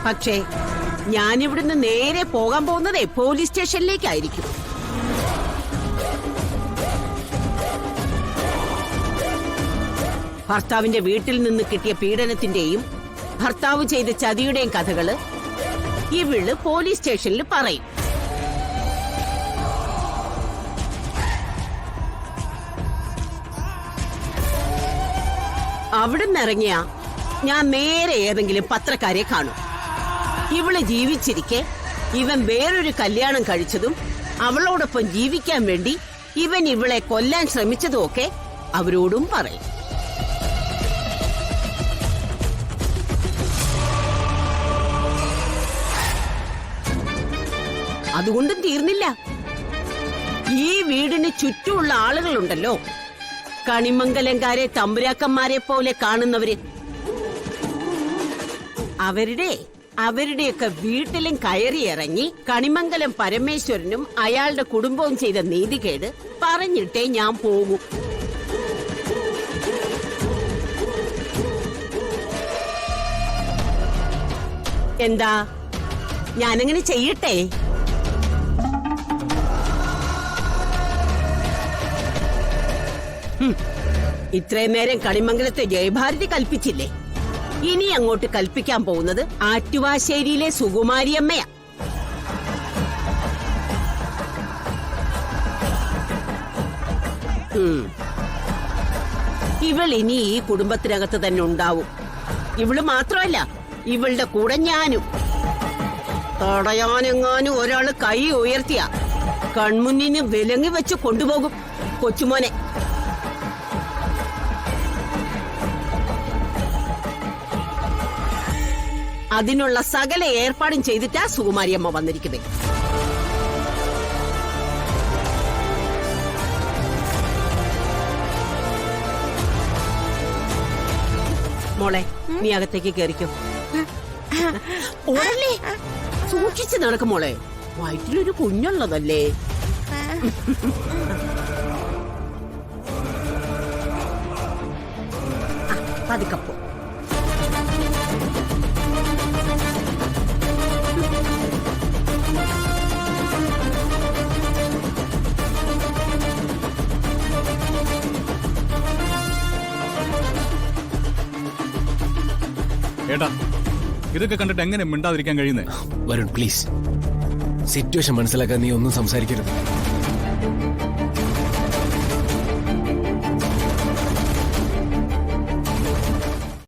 പക്ഷേ ഞാനിവിടുന്ന് നേരെ പോകാൻ പോകുന്നതേ പോലീസ് സ്റ്റേഷനിലേക്കായിരിക്കും. ഭർത്താവിന്റെ വീട്ടിൽ നിന്ന് കിട്ടിയ പീഡനത്തിന്റെയും ഭർത്താവ് ചെയ്ത ചതിയുടെയും കഥകള് ഇവള് പോലീസ് സ്റ്റേഷനിൽ പറയും. അവിടുന്ന് ഇറങ്ങിയ ഞാൻ നേരെ ഏതെങ്കിലും പത്രക്കാരെ കാണും. ഇവള് ജീവിച്ചിരിക്കെ ഇവൻ വേറൊരു കല്യാണം കഴിച്ചതും അവളോടൊപ്പം ജീവിക്കാൻ വേണ്ടി ഇവൻ ഇവളെ കൊല്ലാൻ ശ്രമിച്ചതും ഒക്കെ അവരോടും പറയും. അതുകൊണ്ടും തീർന്നില്ല. ഈ വീടിന് ചുറ്റുമുള്ള ആളുകളുണ്ടല്ലോ, കണിമംഗലംകാരെ തമ്പുരാക്കന്മാരെ പോലെ കാണുന്നവര്, അവരുടെയൊക്കെ വീട്ടിലും കയറിയിറങ്ങി കണിമംഗലം പരമേശ്വരനും അയാളുടെ കുടുംബവും ചെയ്ത നീതികേട് പറഞ്ഞിട്ടേ ഞാൻ പോകൂ. എന്താ, ഞാനങ്ങനെ ചെയ്യട്ടെ? ഇത്രയും നേരം കണിമംഗലത്തെ ജയഭാരതി കൽപ്പിച്ചില്ലേ? ഇനി അങ്ങോട്ട് കൽപ്പിക്കാൻ പോകുന്നത് ആറ്റുവാശ്ശേരിയിലെ സുകുമാരിയമ്മയാ. ഇവൾ ഇനി ഈ കുടുംബത്തിനകത്ത് തന്നെ ഉണ്ടാവും. ഇവള് മാത്രമല്ല, ഇവളുടെ കൂടെ ഞാനും. തടയാനെങ്ങാനും ഒരാള് കൈ ഉയർത്തിയ കൺമുന്നിന് വിലങ്ങി വെച്ച് കൊണ്ടുപോകും കൊച്ചുമോനെ. അതിനുള്ള സകല ഏർപ്പാടും ചെയ്തിട്ടാ സുകുമാരിയമ്മ വന്നിരിക്കുന്നത്. മോളെ, നീ അകത്തേക്ക് കയറിക്കോ. ഓടല്ലേ, സൂക്ഷിച്ച് നടക്കും മോളെ. വയറ്റിലൊരു കുഞ്ഞുള്ളതല്ലേ. പതുക്കപ്പോ. ഏട്ടാ, ഇതൊക്കെ കണ്ടിട്ട് എങ്ങനെ മിണ്ടാതിരിക്കാൻ കഴിയുന്നേ? വരുൺ, പ്ലീസ്, സിറ്റുവേഷൻ മനസ്സിലാക്കാൻ നീ ഒന്നും സംസാരിക്കരുത്.